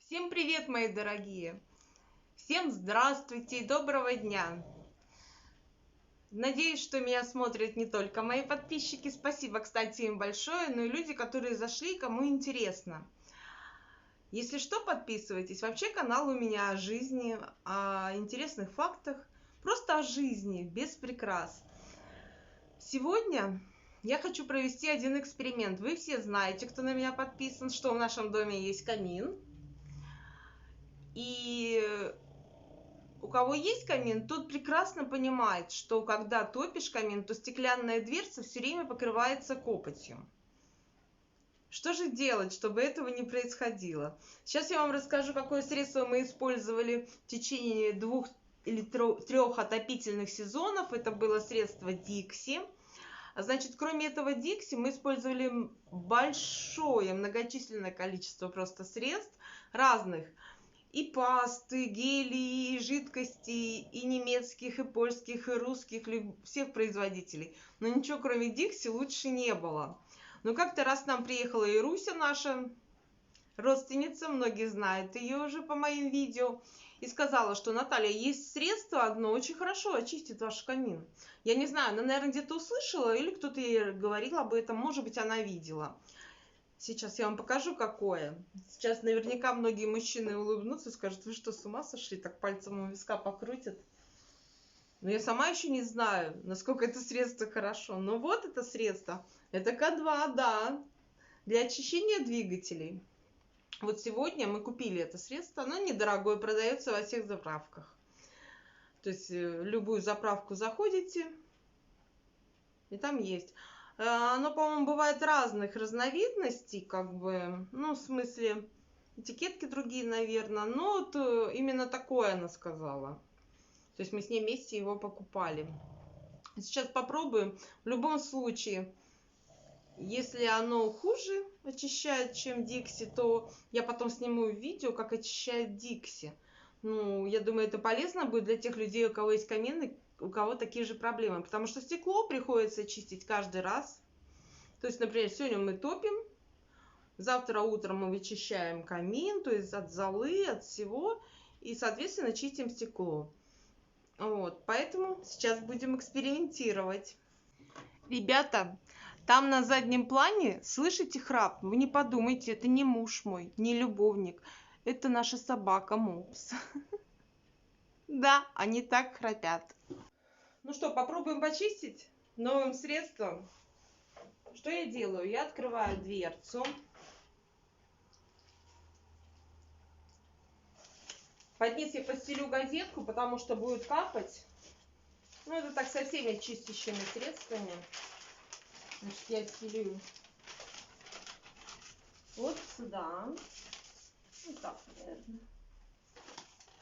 Всем привет, мои дорогие! Всем здравствуйте и доброго дня! Надеюсь, что меня смотрят не только мои подписчики, спасибо, кстати, им большое, но и люди, которые зашли, кому интересно. Если что, подписывайтесь. Вообще канал у меня о жизни, о интересных фактах, просто о жизни, без прикрас. Сегодня я хочу провести один эксперимент. Вы все знаете, кто на меня подписан, что в нашем доме есть камин. И у кого есть камин, тот прекрасно понимает, что когда топишь камин, то стеклянная дверца все время покрывается копотью. Что же делать, чтобы этого не происходило? Сейчас я вам расскажу, какое средство мы использовали в течение 2 или 3 отопительных сезонов. Это было средство Dixie. Значит, кроме этого Dixie мы использовали большое, многочисленное количество просто средств разных. И пасты, гели, и жидкости, и немецких, и польских, и русских, всех производителей. Но ничего кроме Dixie лучше не было. Но как-то раз к нам приехала и Руся, наша родственница, многие знают ее уже по моим видео, и сказала, что Наталья, есть средство одно, очень хорошо очистит ваш камин. Я не знаю, она, наверное, где-то услышала, или кто-то ей говорил об этом, может быть, она видела. Сейчас я вам покажу, какое. Сейчас наверняка многие мужчины улыбнутся и скажут: вы что, с ума сошли? Так пальцем у виска покрутят. Но я сама еще не знаю, насколько это средство хорошо. Но вот это средство. Это К2, да, для очищения двигателей. Вот сегодня мы купили это средство. Оно недорогое, продается во всех заправках. То есть в любую заправку заходите, и там есть. Оно, по-моему, бывает разных разновидностей, как бы, ну, в смысле, этикетки другие, наверное, но вот именно такое она сказала. То есть мы с ней вместе его покупали. Сейчас попробуем. В любом случае, если оно хуже очищает, чем Dixie, то я потом сниму видео, как очищает Dixie. Ну, я думаю, это полезно будет для тех людей, у кого есть камины, у кого такие же проблемы. Потому что стекло приходится чистить каждый раз. То есть, например, сегодня мы топим, завтра утром мы вычищаем камин, то есть от золы, от всего, и, соответственно, чистим стекло. Вот, поэтому сейчас будем экспериментировать. Ребята, там на заднем плане слышите храп? Вы не подумайте, это не муж мой, не любовник. Это наша собака Мопс. Да, они так храпят. Ну что, попробуем почистить новым средством. Что я делаю? Я открываю дверцу. Под низ я постелю газетку, потому что будет капать. Ну, это так со всеми чистящими средствами. Значит, я стелю вот сюда. Вот так, наверное.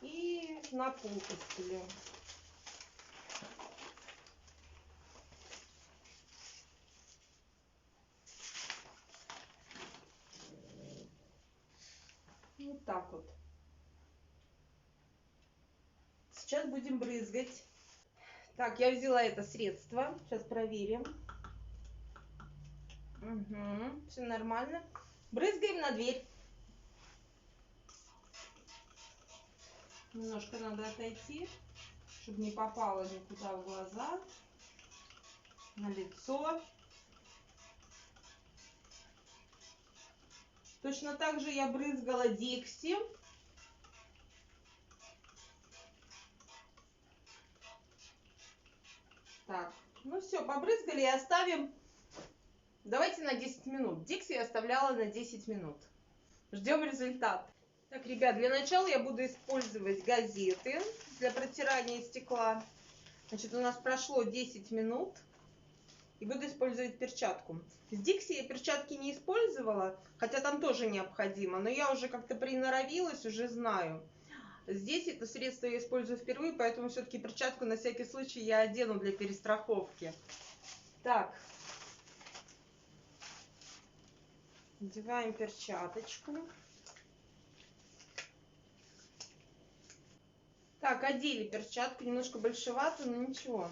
И на пол постелю. Вот так вот. Сейчас будем брызгать. Так, я взяла это средство. Сейчас проверим. Угу, все нормально. Брызгаем на дверь. Немножко надо отойти, чтобы не попало никуда в глаза, на лицо. Точно так же я брызгала Dixie. Так, ну все, побрызгали и оставим. Давайте на 10 минут. Dixie я оставляла на 10 минут. Ждем результат. Так, ребят, для начала я буду использовать газеты для протирания стекла. Значит, у нас прошло 10 минут. И буду использовать перчатку. С Dixie я перчатки не использовала, хотя там тоже необходимо. Но я уже как-то приноровилась, уже знаю. Здесь это средство я использую впервые, поэтому все-таки перчатку на всякий случай я одену для перестраховки. Так. Надеваем перчаточку. Так, одели перчатку, немножко большевато, но ничего.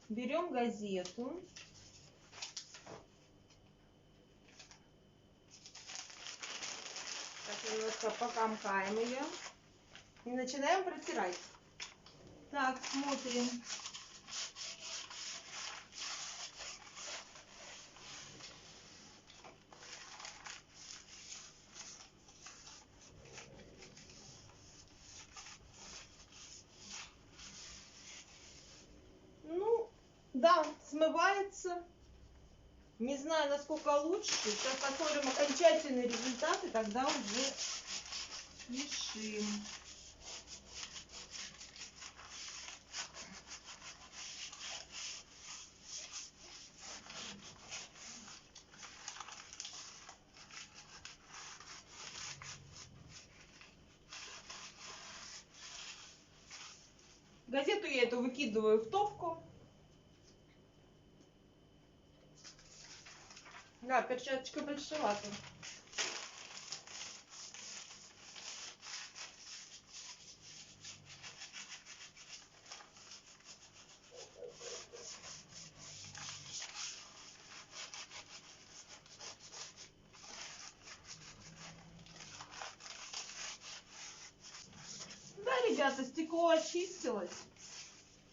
Берем газету. Так, я немножко немножко покомкаем ее и начинаем протирать. Так, смотрим. Ну, да, смывается. Не знаю, насколько лучше. Сейчас посмотрим окончательные результаты, тогда уже решим. Газету я эту выкидываю в топку. Да, перчаточка большевата. Да, ребята, стекло очистилось.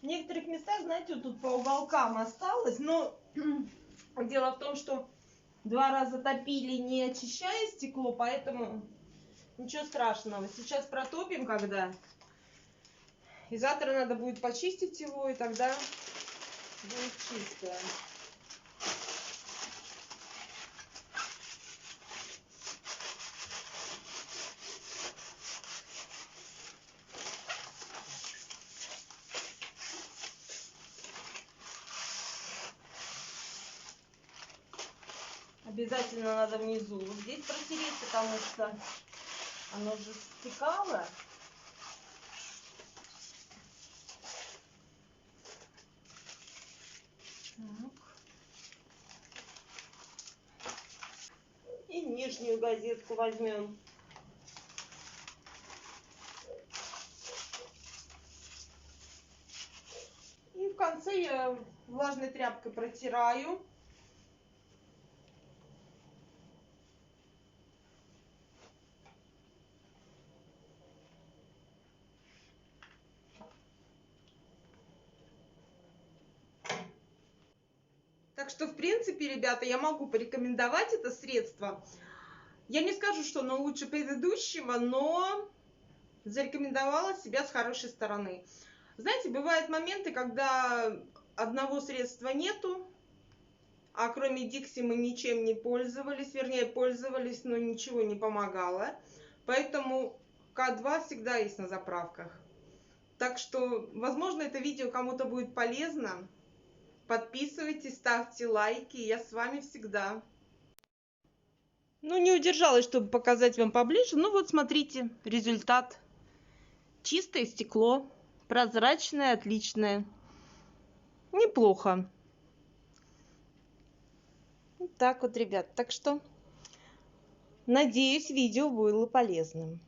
В некоторых местах, знаете, вот тут по уголкам осталось, но дело в том, что 2 раза топили, не очищая стекло, поэтому ничего страшного. Сейчас протопим, когда. И завтра надо будет почистить его, и тогда будет чистое. Обязательно надо внизу вот здесь протереть, потому что оно же стекало. Так. И нижнюю газетку возьмем. И в конце я влажной тряпкой протираю. Так что, в принципе, ребята, я могу порекомендовать это средство. Я не скажу, что оно лучше предыдущего, но зарекомендовала себя с хорошей стороны. Знаете, бывают моменты, когда одного средства нету, а кроме Dixie мы ничем не пользовались, вернее, пользовались, но ничего не помогало. Поэтому К2 всегда есть на заправках. Так что, возможно, это видео кому-то будет полезно. Подписывайтесь, ставьте лайки, я с вами всегда. Ну, не удержалась, чтобы показать вам поближе. Ну, вот смотрите, результат. Чистое стекло, прозрачное, отличное. Неплохо. Вот так вот, ребят. Так что, надеюсь, видео было полезным.